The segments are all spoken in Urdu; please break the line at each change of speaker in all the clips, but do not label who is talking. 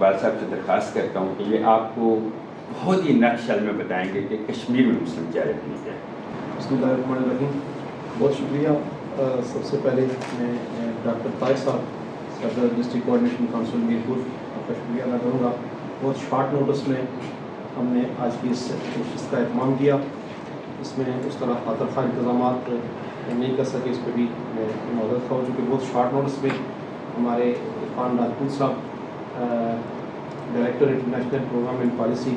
اقبال صاحب سے درخواست کرتا ہوں کہ یہ آپ کو بہت ہی نقشل میں بتائیں گے کہ کشمیر میں مسلم چیریٹی کیا ہے۔
بسم اللہ الرحمن الرحیم۔ بہت شکریہ۔ سب سے پہلے میں ڈاکٹر طاہر صاحب صدر ڈسٹرکٹ کوآرڈینیشن کونسل میرپور آپ کا شکریہ ادا کروں گا۔ بہت شارٹ نوٹس میں ہم نے آج کی اس کوشش کا اہتمام کیا، اس میں اس طرح خاطر خواہ انتظامات نہیں کر سکے، اس پہ بھی میں معذرت خواہ ہوں، چونکہ بہت شارٹ نوٹس میں ہمارے عرفان راجپوت صاحب director international programme and policy,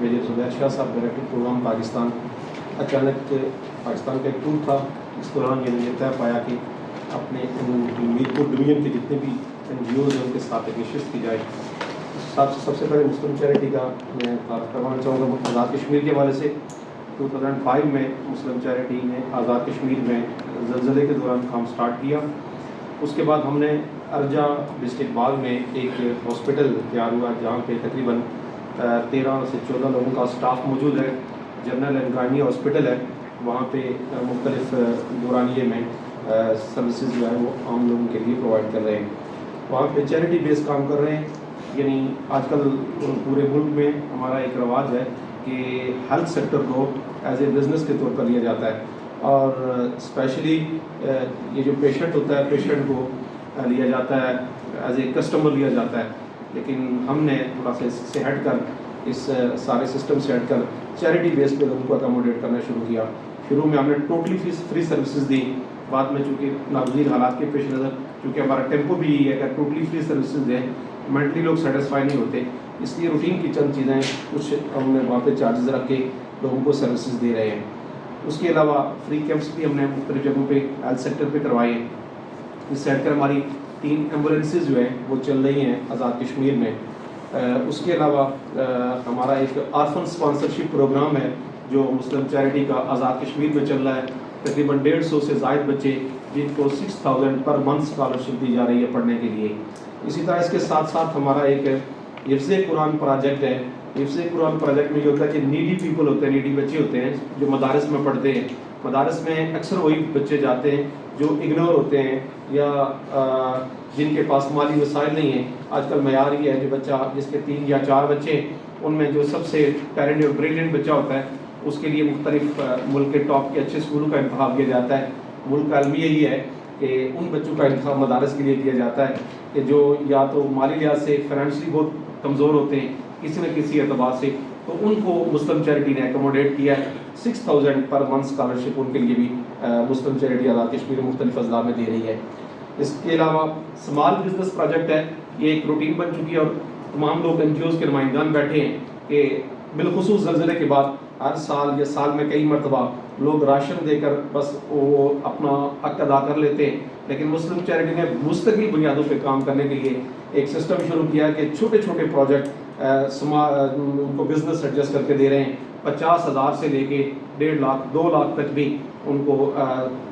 major Zubair Shah صاحب ڈائریکٹر پروگرام پاکستان، اچانک پاکستان کا ایک ٹور تھا، اس دوران یہ طے پایا کہ اپنے میرپور ڈویژن کے جتنے بھی NGOs ہیں ان کے ساتھ ایک نشست کی جائے۔ سب سے پہلے مسلم چیریٹی کا میں تعارف کروانا چاہوں گا آزاد کشمیر کے حوالے سے۔ 2005 میں مسلم چیریٹی نے آزاد کشمیر میں زلزلے کے دوران کام سٹارٹ کیا۔ اس کے بعد ہم نے ارجا ڈسٹرکٹ باغ میں ایک ہاسپٹل تیار ہوا جہاں پہ تقریباً 13 سے 14 لوگوں کا سٹاف موجود ہے، جنرل اینڈ گائنی ہاسپٹل ہے، وہاں پہ مختلف دورانیے میں سروسز جو ہے وہ عام لوگوں کے لیے پرووائڈ کر رہے ہیں، وہاں پہ چیریٹی بیس کام کر رہے ہیں۔ یعنی آج کل پورے ملک میں ہمارا ایک رواج ہے کہ ہیلتھ سیکٹر کو ایز اے بزنس کے طور پر لیا جاتا ہے، اور اسپیشلی یہ جو پیشنٹ ہوتا ہے پیشنٹ کو لیا جاتا ہے ایز اے کسٹمر لیا جاتا ہے، لیکن ہم نے تھوڑا سا اس سے ہٹ کر اس سارے سسٹم سے ہٹ کر چیریٹی بیس پہ لوگوں کو اکاموڈیٹ کرنا شروع کیا۔ شروع میں ہم نے ٹوٹلی فری سروسز دی، بعد میں چونکہ ناگزیر حالات کے پیش نظر چونکہ ہمارا ٹیمپو بھی یہی ہے کہ ٹوٹلی فری سروسز دیں، مینٹلی لوگ سیٹسفائی نہیں ہوتے، اس لیے روٹین کی چند چیزیں کچھ ہم نے وہاں پہ چارجز رکھ کے لوگوں کو سروسز دے رہے ہیں۔ اس کے علاوہ فری کیمپس بھی ہم نے مختلف جگہوں پہ ہیلتھ سیکٹر پہ کروائے ہیں۔ اس سے ہٹ کر ہماری 3 ایمبولینسز جو ہیں وہ چل رہی ہیں آزاد کشمیر میں۔ اس کے علاوہ ہمارا ایک آرفن اسپانسرشپ پروگرام ہے جو مسلم چیریٹی کا آزاد کشمیر میں چل رہا ہے، تقریباً 150 سے زائد بچے جن کو 6000 پر منتھ اسکالرشپ دی جا رہی ہے پڑھنے کے لیے۔ اسی طرح اس کے ساتھ ساتھ ہمارا ایک حفظ قرآن پروجیکٹ ہے۔ حفظ قرآن پروجیکٹ میں یہ ہوتا ہے کہ نیڈی پیپل ہوتے ہیں، نیڈی بچے ہوتے ہیں جو مدارس میں پڑھتے ہیں، مدارس میں اکثر وہی بچے جاتے ہیں جو اگنور ہوتے ہیں یا جن کے پاس مالی وسائل نہیں ہیں۔ آج کل معیار یہ ہے کہ بچہ جس کے 3 یا 4 بچے ہیں ان میں جو سب سے ٹیلنٹ اور بریلینٹ بچہ ہوتا ہے اس کے لیے مختلف ملک کے ٹاپ کے اچھے اسکولوں کا انتخاب کیا جاتا ہے۔ ملک کا المیہ یہی ہے کہ ان بچوں کا انتخاب مدارس کے لیے کیا جاتا ہے کہ جو یا تو مالی لحاظ سے فائنینشلی بہت کمزور ہوتے ہیں کسی نہ کسی اعتبار سے، تو ان کو مسلم چیریٹی نے اکوموڈیٹ کیا ہے۔ 6000 پر منتھ اسکالرشپ ان کے لیے بھی مسلم چیریٹی آزاد کشمیر مختلف اضلاع میں دے رہی ہے۔ اس کے علاوہ اسمال بزنس پروجیکٹ ہے، یہ ایک روٹین بن چکی ہے اور تمام لوگ NGOs کے نمائندگان بیٹھے ہیں کہ بالخصوص زلزلے کے بعد ہر سال یا سال میں کئی مرتبہ لوگ راشن دے کر بس وہ اپنا حق ادا کر لیتے ہیں، لیکن مسلم چیریٹی نے مستقل بنیادوں پہ کام کرنے کے لیے ایک سسٹم شروع کیا کہ چھوٹے چھوٹے پروجیکٹ ان کو بزنس ایڈجسٹ کر کے دے رہے ہیں، 50,000 سے لے کے 1.5 لاکھ 2 لاکھ تک بھی ان کو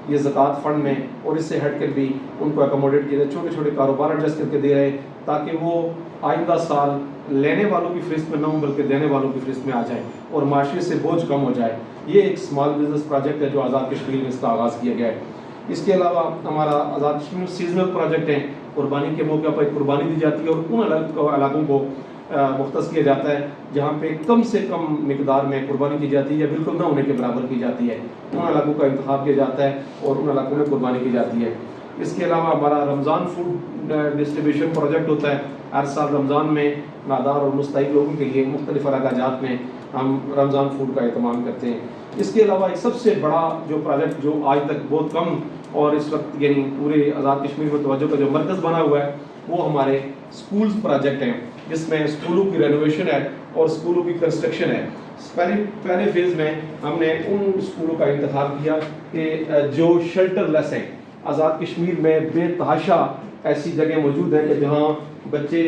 یہ زکوٰۃ فنڈ میں اور اس سے ہٹ کر بھی ان کو اکوموڈیٹ کیا جائے، چھوٹے چھوٹے کاروبار ایڈجسٹ کر کے دے رہے ہیں تاکہ وہ آئندہ سال لینے والوں کی فہرست میں نہ ہوں بلکہ دینے والوں کی فہرست میں آ جائیں اور معاشرے سے بوجھ کم ہو جائے۔ یہ ایک اسمال بزنس پروجیکٹ ہے جو آزاد کشمیر میں اس کا آغاز کیا گیا ہے۔ اس کے علاوہ ہمارا آزاد کشمیر سیزنل پروجیکٹ ہے، قربانی کے موقع پر قربانی دی جاتی ہے اور ان علاقوں کو مختص کیا جاتا ہے جہاں پہ کم سے کم مقدار میں قربانی کی جاتی ہے یا بالکل نہ ہونے کے برابر کی جاتی ہے، ان علاقوں کا انتخاب کیا جاتا ہے اور ان علاقوں میں قربانی کی جاتی ہے۔ اس کے علاوہ ہمارا رمضان فوڈ ڈسٹریبیوشن پروجیکٹ ہوتا ہے، ہر سال رمضان میں نادار اور مستحق لوگوں کے لیے مختلف علاقہ جات میں ہم رمضان فوڈ کا اہتمام کرتے ہیں۔ اس کے علاوہ ایک سب سے بڑا جو پروجیکٹ جو آج تک بہت کم اور اس وقت یعنی پورے آزاد کشمیر میں توجہ کا جو مرکز بنا ہوا ہے وہ ہمارے اسکولز پروجیکٹ ہیں، جس میں اسکولوں کی رینوویشن ہے اور اسکولوں کی کنسٹرکشن ہے۔ پہلے فیز میں ہم نے ان اسکولوں کا انتخاب کیا کہ جو شیلٹر لیس ہیں۔ آزاد کشمیر میں بے تحاشا ایسی جگہ موجود ہے کہ جہاں بچے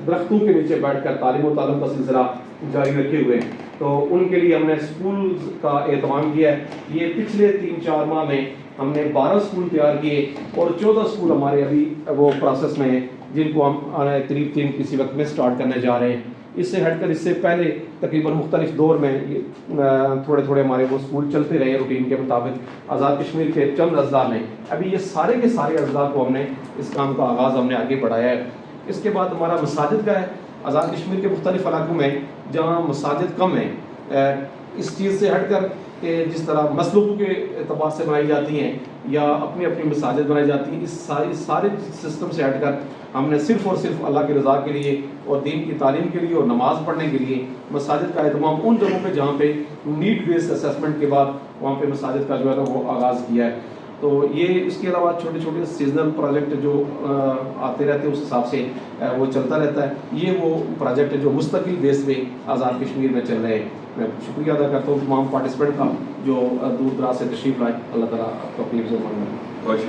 درختوں کے نیچے بیٹھ کر تعلیم و تعلم کا سلسلہ جاری رکھے ہوئے ہیں، تو ان کے لیے ہم نے اسکولز کا اہتمام کیا ہے۔ یہ پچھلے 3-4 ماہ میں ہم نے 12 اسکول تیار کیے اور 14 اسکول ہمارے ابھی وہ پروسیس میں ہیں جن کو ہم قریب 3 کسی وقت میں سٹارٹ کرنے جا رہے ہیں۔ اس سے ہٹ کر اس سے پہلے تقریباً مختلف دور میں تھوڑے تھوڑے ہمارے وہ اسکول چلتے رہے روٹین کے مطابق آزاد کشمیر کے چند اضلاع میں۔ ابھی یہ سارے کے سارے اضلاع کو ہم نے اس کام کا آغاز ہم نے آگے بڑھایا ہے۔ اس کے بعد ہمارا مساجد کا ہے. آزاد کشمیر کے مختلف علاقوں میں جہاں مساجد کم ہیں اس چیز سے ہٹ کر کہ جس طرح مسلوب کے اعتبار سے بنائی جاتی ہیں یا اپنی اپنی مساجد بنائی جاتی ہیں، اس سارے سسٹم سے ہٹ کر ہم نے صرف اور صرف اللہ کی رضا کے لیے اور دین کی تعلیم کے لیے اور نماز پڑھنے کے لیے مساجد کا اہتمام ان جگہوں پہ جہاں پہ نیڈ بیس اسسمنٹ کے بعد وہاں پہ مساجد کا جو ہے نا وہ آغاز کیا ہے. تو یہ اس کے علاوہ چھوٹے چھوٹے سیزنل پروجیکٹ جو آتے رہتے ہیں اس حساب سے وہ چلتا رہتا ہے. یہ وہ پروجیکٹ جو مستقل بیس پہ آزاد کشمیر میں چل رہے ہیں. میں شکریہ ادا کرتا ہوں تمام پارٹیسپینٹ کا جو دور دراز سے تشریف لائے. اللہ تعالیٰ آپ کو اپنی عزت مانگے.
بہت